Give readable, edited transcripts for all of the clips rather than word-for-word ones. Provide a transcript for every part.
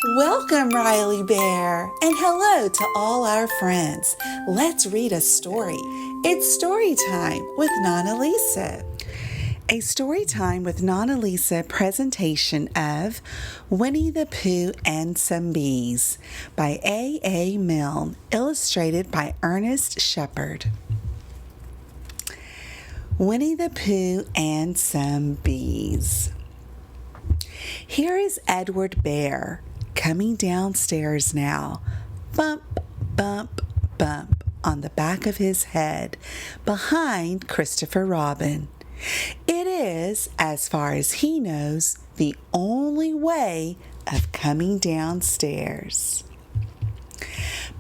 Welcome, Riley Bear, and hello to all our friends. Let's read a story. It's story time with Nana Lisa. A story time with Nana Lisa presentation of Winnie the Pooh and Some Bees by A. Milne, illustrated by Ernest Shepard. Winnie the Pooh and Some Bees. Here is Edward Bear coming downstairs now, bump, bump, bump on the back of his head, behind Christopher Robin. It is, as far as he knows, the only way of coming downstairs.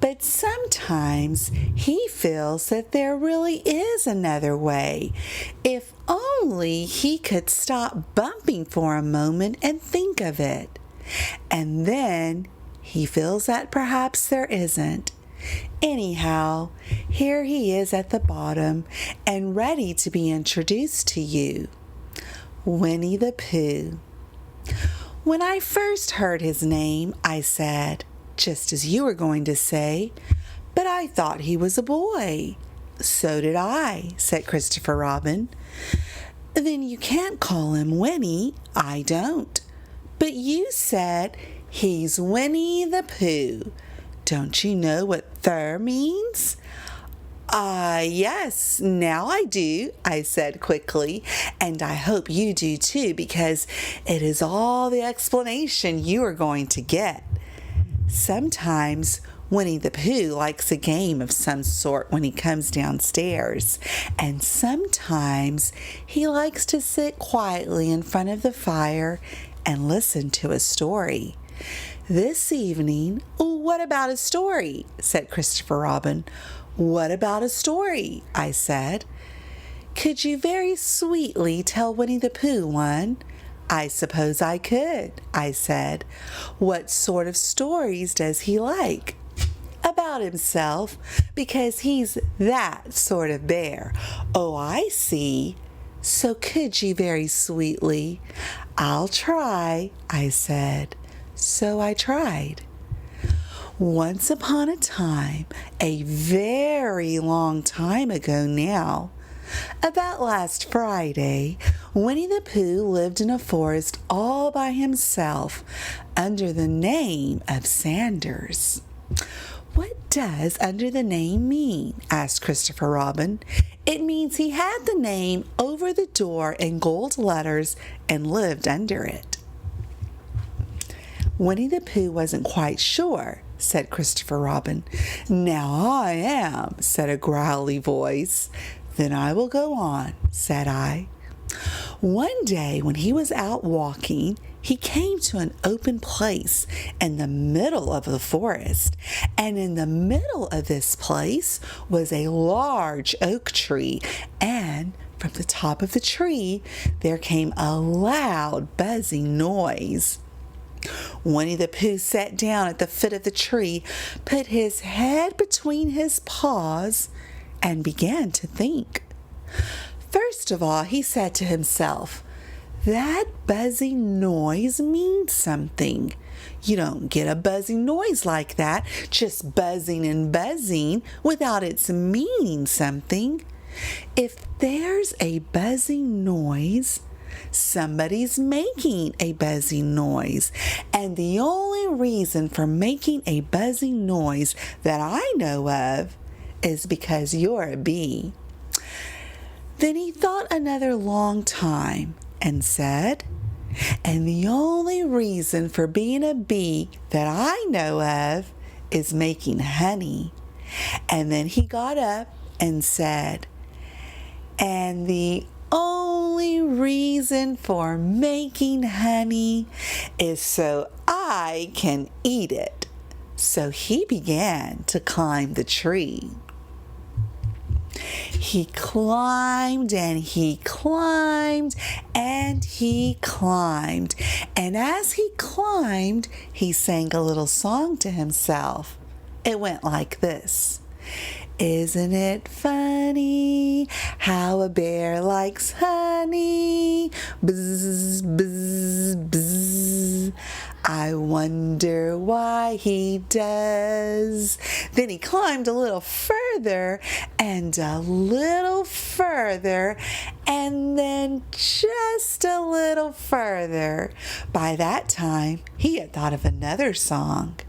But sometimes he feels that there really is another way, if only he could stop bumping for a moment and think of it. And then he feels that perhaps there isn't. Anyhow, here he is at the bottom and ready to be introduced to you. Winnie the Pooh. When I first heard his name, I said, just as you were going to say, but I thought he was a boy. So did I, said Christopher Robin. Then you can't call him Winnie. I don't. But you said he's Winnie the Pooh. Don't you know what "thur" means? Yes, now I do, I said quickly, and I hope you do too, because it is all the explanation you are going to get. Sometimes Winnie the Pooh likes a game of some sort when he comes downstairs, and sometimes he likes to sit quietly in front of the fire and listen to a story. This evening, what about a story? Said Christopher Robin. What about a story? I said. Could you very sweetly tell Winnie the Pooh one? I suppose I could, I said. What sort of stories does he like? About himself, because he's that sort of bear. Oh, I see. So could you very sweetly? I'll try, I said. So I tried. Once upon a time, a very long time ago now, about last Friday, Winnie the Pooh lived in a forest all by himself under the name of Sanders. What does under the name mean? Asked Christopher Robin. It means he had the name over the door in gold letters and lived under it. Winnie the Pooh wasn't quite sure, said Christopher Robin. Now I am, said a growly voice. Then I will go on, said I. One day when he was out walking, he came to an open place in the middle of the forest, and in the middle of this place was a large oak tree, and from the top of the tree there came a loud buzzing noise. Winnie the Pooh sat down at the foot of the tree, put his head between his paws, and began to think. First of all, he said to himself, that buzzing noise means something. You don't get a buzzing noise like that, just buzzing and buzzing, without its meaning something. If there's a buzzing noise, somebody's making a buzzing noise, and the only reason for making a buzzing noise that I know of is because you're a bee. Then he thought another long time and said, and the only reason for being a bee that I know of is making honey. And then he got up and said, and the only reason for making honey is so I can eat it. So he began to climb the tree. He climbed and he climbed and he climbed. And as he climbed, he sang a little song to himself. It went like this. Isn't it funny how a bear likes honey? Bzz, bzz, bzz. I wonder why he does. Then he climbed a little further and a little further and then just a little further. By that time, he had thought of another song.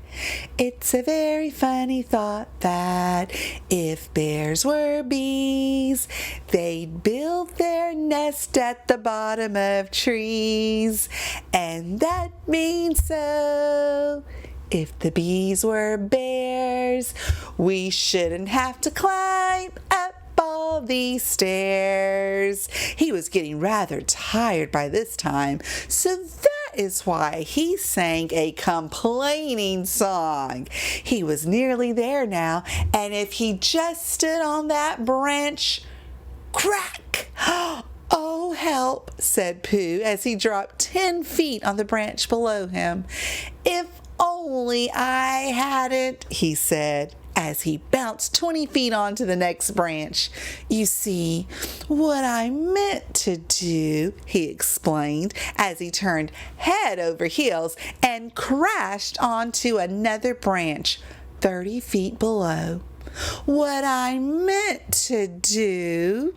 It's a very funny thought that if bears were bees, they'd build their nest at the bottom of trees. And that means so. If the bees were bears, we shouldn't have to climb up all these stairs. He was getting rather tired by this time, so that is why he sang a complaining song. He was nearly there now, and if he just stood on that branch, crack! Oh, help, said Pooh as he dropped 10 feet on the branch below him. If only I hadn't, he said, as he bounced 20 feet onto the next branch. You see, what I meant to do, he explained as he turned head over heels and crashed onto another branch 30 feet below. What I meant to do...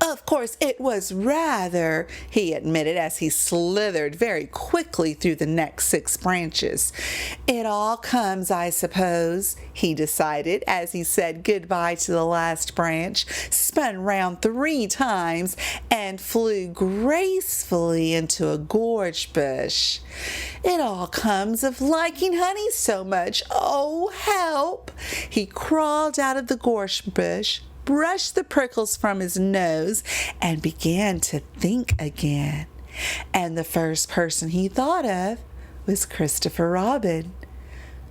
Of course, it was rather, he admitted as he slithered very quickly through the next 6 branches. It all comes, I suppose, he decided as he said goodbye to the last branch, spun round 3 times, and flew gracefully into a gorge bush. It all comes of liking honey so much. Oh, help! He crawled out of the gorge bush, brushed the prickles from his nose, and began to think again. And the first person he thought of was Christopher Robin.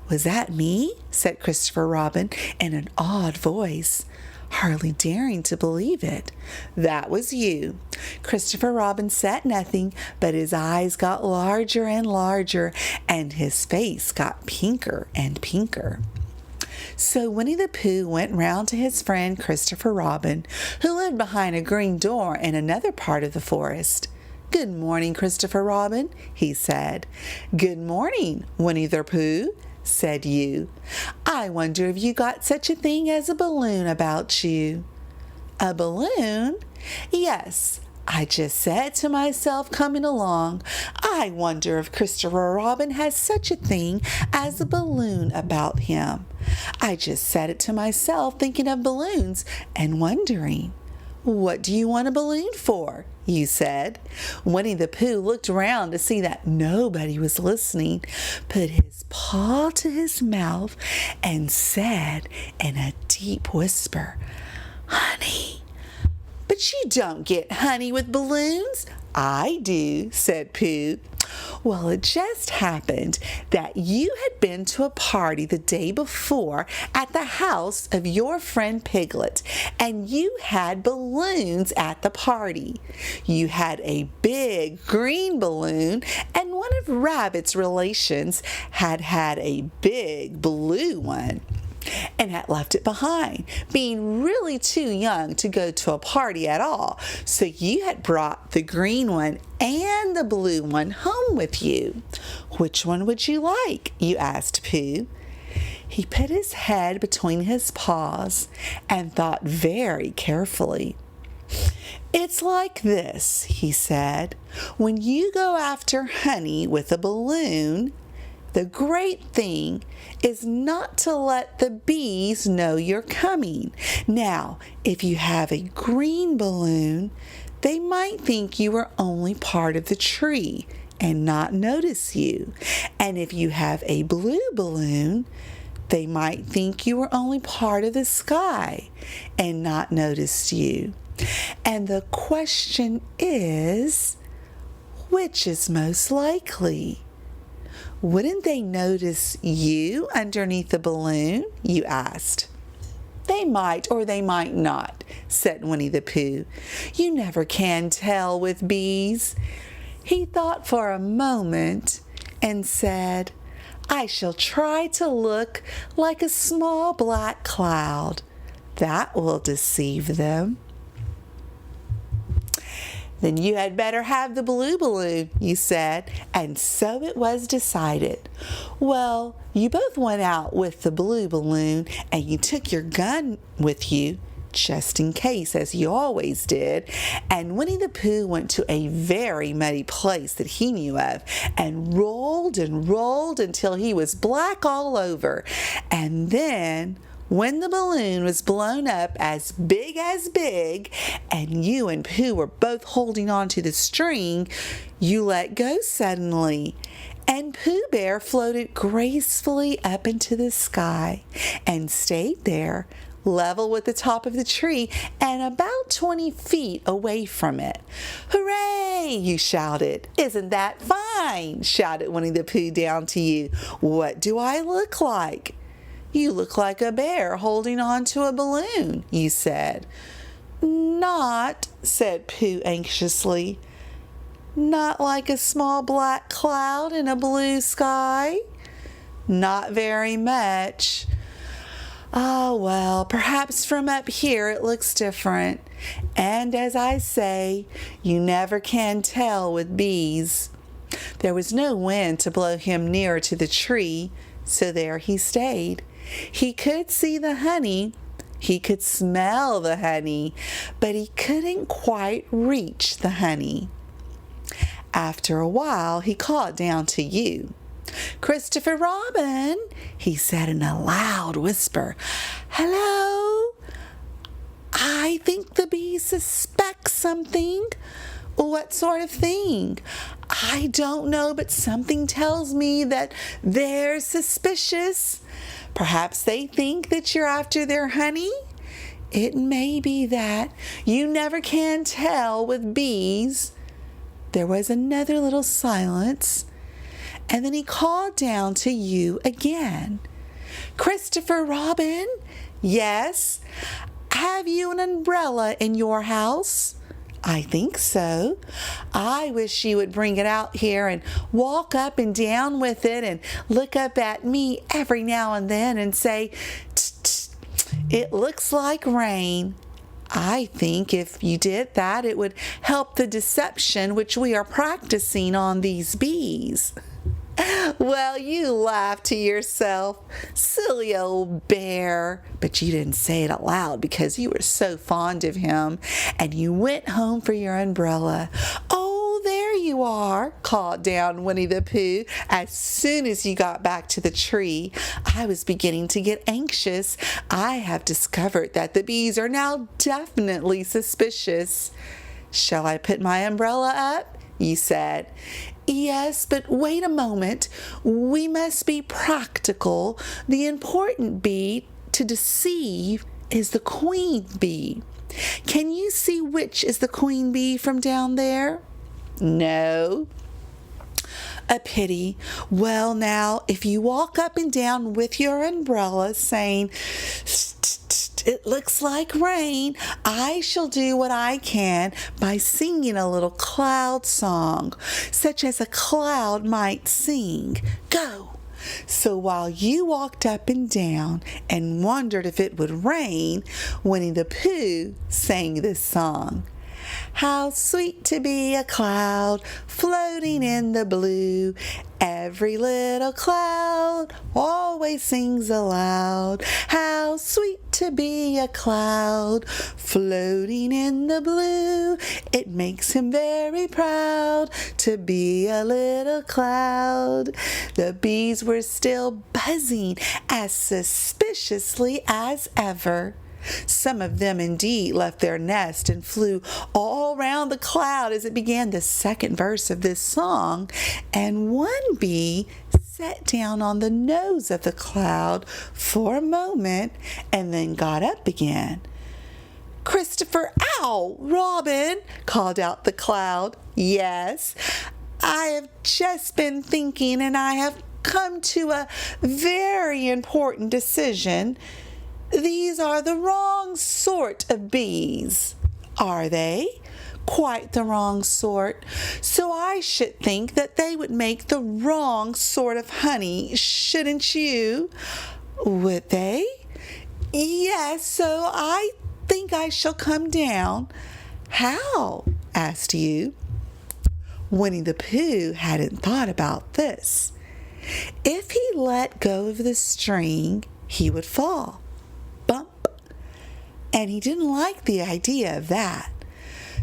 Was that me? Said Christopher Robin in an awed voice, hardly daring to believe it. That was you. Christopher Robin said nothing, but his eyes got larger and larger, and his face got pinker and pinker. So Winnie the Pooh went round to his friend Christopher Robin, who lived behind a green door in another part of the forest. "Good morning, Christopher Robin," he said. "Good morning, Winnie the Pooh," said you. "I wonder if you got such a thing as a balloon about you." "A balloon?" "Yes. I just said to myself coming along, I wonder if Christopher Robin has such a thing as a balloon about him. I just said it to myself thinking of balloons and wondering. What do you want a balloon for? You said. Winnie the Pooh looked around to see that nobody was listening, put his paw to his mouth, and said in a deep whisper, "Honey." "But you don't get honey with balloons." "I do," said Pooh. "Well, it just happened that you had been to a party the day before at the house of your friend Piglet, and you had balloons at the party. You had a big green balloon, and one of Rabbit's relations had had a big blue one and had left it behind, being really too young to go to a party at all. So you had brought the green one and the blue one home with you. Which one would you like?" you asked Pooh. He put his head between his paws and thought very carefully. "It's like this," he said. "When you go after honey with a balloon, the great thing is not to let the bees know you're coming. Now, if you have a green balloon, they might think you are only part of the tree and not notice you. And if you have a blue balloon, they might think you are only part of the sky and not notice you. And the question is, which is most likely? Wouldn't they notice you underneath the balloon?" you asked. "They might or they might not," said Winnie the Pooh. "You never can tell with bees." He thought for a moment and said, "I shall try to look like a small black cloud. That will deceive them." Then you had better have the blue balloon, you said, and so it was decided. Well, you both went out with the blue balloon and you took your gun with you, just in case, as you always did, and Winnie the Pooh went to a very muddy place that he knew of and rolled until he was black all over. And then, when the balloon was blown up as big and you and Pooh were both holding on to the string, you let go suddenly. And Pooh Bear floated gracefully up into the sky and stayed there, level with the top of the tree and about 20 feet away from it. "Hooray!" you shouted. "Isn't that fine?" shouted Winnie the Pooh down to you. "What do I look like?" "You look like a bear holding on to a balloon," you said. "Not," said Pooh anxiously, "not like a small black cloud in a blue sky?" "Not very much." "Ah, well, perhaps from up here it looks different. And as I say, you never can tell with bees." There was no wind to blow him nearer to the tree, so there he stayed. He could see the honey, he could smell the honey, but he couldn't quite reach the honey. After a while, he called down to you. "Christopher Robin," he said in a loud whisper. "Hello? I think the bees suspect something." "What sort of thing?" "I don't know, but something tells me that they're suspicious. Perhaps they think that you're after their honey?" "It may be that. You never can tell with bees." There was another little silence, and then he called down to you again. "Christopher Robin?" "Yes." "Have you an umbrella in your house?" "I think so." "I wish you would bring it out here and walk up and down with it and look up at me every now and then and say, 'Tsk, it looks like rain.' I think if you did that, it would help the deception which we are practicing on these bees." Well, you laughed to yourself. "Silly old bear." But you didn't say it aloud because you were so fond of him, and you went home for your umbrella. "Oh, there you are," called down Winnie the Pooh as soon as you got back to the tree. "I was beginning to get anxious. I have discovered that the bees are now definitely suspicious." "Shall I put my umbrella up?" you said. "Yes, but wait a moment. We must be practical. The important bee to deceive is the queen bee. Can you see which is the queen bee from down there?" "No." "A pity. Well, now, if you walk up and down with your umbrella saying, 'It looks like rain,' I shall do what I can by singing a little cloud song, such as a cloud might sing. Go." So while you walked up and down and wondered if it would rain, Winnie the Pooh sang this song. "How sweet to be a cloud floating in the blue. Every little cloud always sings aloud. How sweet to be a cloud floating in the blue. It makes him very proud to be a little cloud." The bees were still buzzing as suspiciously as ever. Some of them indeed left their nest and flew all round the cloud as it began the second verse of this song, and one bee sat down on the nose of the cloud for a moment and then got up again. "Christopher, ow, Robin," called out the cloud. "Yes, I have just been thinking, and I have come to a very important decision. These are the wrong sort of bees." "Are they?" "Quite the wrong sort. So I should think that they would make the wrong sort of honey, shouldn't you?" "Would they?" "Yes, so I think I shall come down." "How?" asked you. Winnie the Pooh hadn't thought about this. If he let go of the string, he would fall. Bump. And he didn't like the idea of that.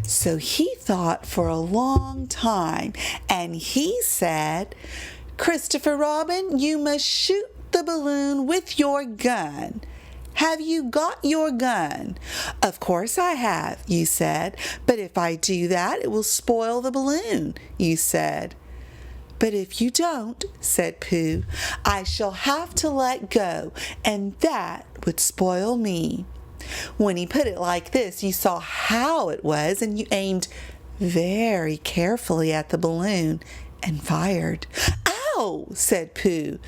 So he thought for a long time, and he said, "Christopher Robin, you must shoot the balloon with your gun. Have you got your gun?" "Of course I have," you said. "But if I do that, it will spoil the balloon," you said. "But if you don't," said Pooh, "I shall have to let go, and that would spoil me." When he put it like this, you saw how it was, and you aimed very carefully at the balloon and fired. "Ow!" said Pooh.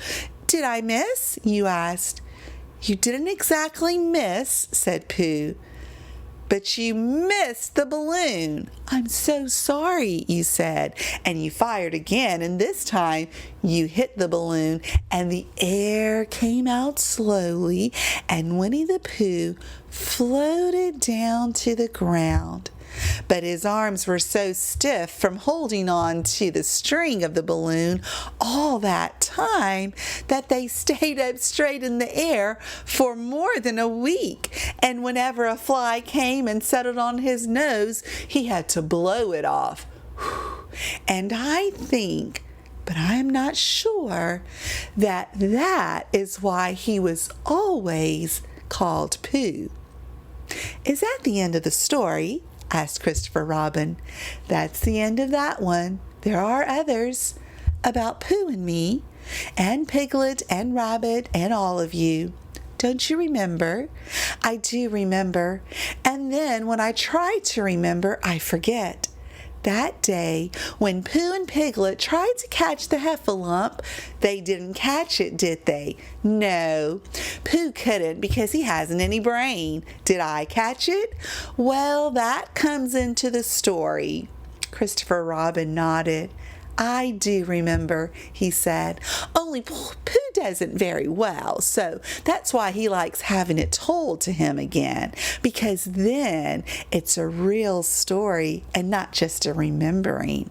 "Did I miss?" you asked. "You didn't exactly miss," said Pooh, "but you missed the balloon." "I'm so sorry," you said, and you fired again, and this time you hit the balloon, and the air came out slowly, and Winnie the Pooh floated down to the ground. But his arms were so stiff from holding on to the string of the balloon all that time that they stayed up straight in the air for more than a week. And whenever a fly came and settled on his nose, he had to blow it off. And I think, but I'm not sure, that is why he was always called Pooh. Is that the end of the story? Asked Christopher Robin. "That's the end of that one. There are others about Pooh and me, and Piglet and Rabbit and all of you. Don't you remember?" "I do remember. And then when I try to remember, I forget. That day when Pooh and Piglet tried to catch the heffalump, they didn't catch it, did they?" "No, Pooh couldn't because he hasn't any brain. Did I catch it?" "Well, that comes into the story." Christopher Robin nodded. "I do remember," he said. "Only Pooh doesn't very well, so that's why he likes having it told to him again, because then it's a real story and not just a remembering."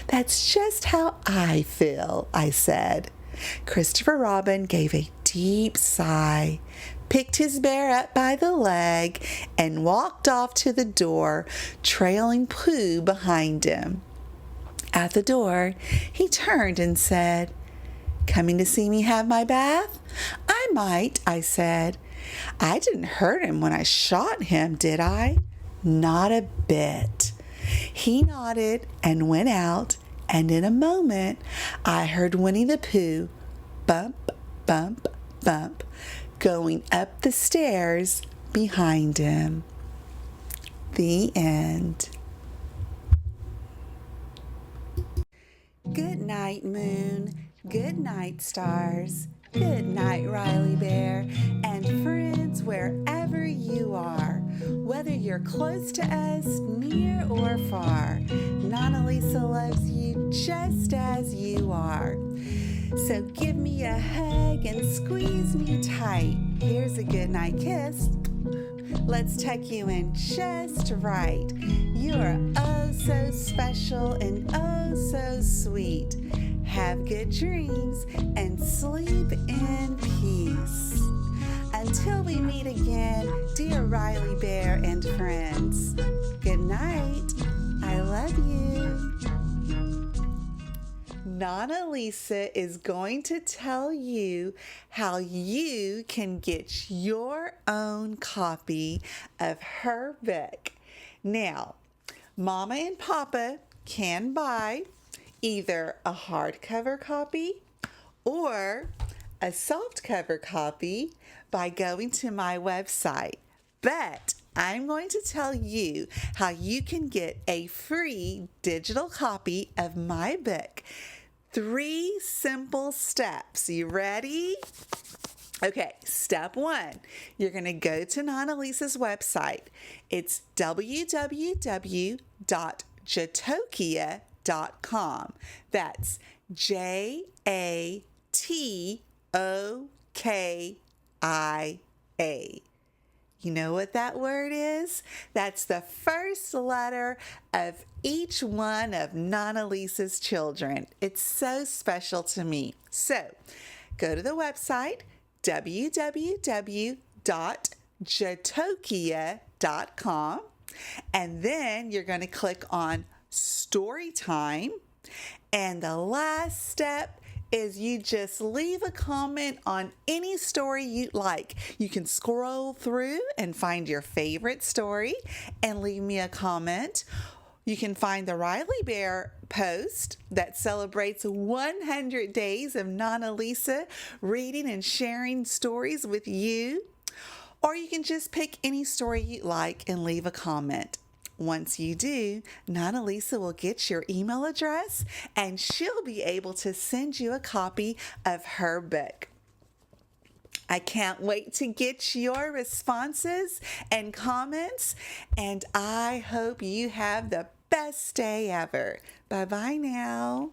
"That's just how I feel," I said. Christopher Robin gave a deep sigh, picked his bear up by the leg, and walked off to the door, trailing Pooh behind him. At the door, he turned and said, "Coming to see me have my bath?" "I might," I said. "I didn't hurt him when I shot him, did I?" "Not a bit." He nodded and went out, and in a moment I heard Winnie the Pooh bump, bump, bump, going up the stairs behind him. The end. Good night, moon. Good night, stars. Good night, Riley Bear, and friends wherever you are. Whether you're close to us, near or far, Nana Lisa loves you just as you are. So give me a hug and squeeze me tight. Here's a good night kiss. Let's tuck you in just right. You are oh so special and oh so sweet. Have good dreams and sleep in peace. Until we meet again, dear Riley Bear and friends. Good night. I love you. Nana Lisa is going to tell you how you can get your own copy of her book. Now, Mama and Papa can buy either a hardcover copy or a softcover copy by going to my website. But I'm going to tell you how you can get a free digital copy of my book. 3 simple steps. You ready? Okay, step 1. You're going to go to Nana Lisa's website. It's www.jatokia.com. That's JATOKIA. You know what that word is? That's the first letter of each one of Nana Lisa's children. It's so special to me. So go to the website www.jatokia.com, and then you're going to click on StoryTime, and the last step is you just leave a comment on any story you like. You can scroll through and find your favorite story and leave me a comment. You can find the Riley Bear post that celebrates 100 days of Nana Lisa reading and sharing stories with you. Or you can just pick any story you like and leave a comment. Once you do, Nana Lisa will get your email address and she'll be able to send you a copy of her book. I can't wait to get your responses and comments, and I hope you have the best day ever. Bye-bye now.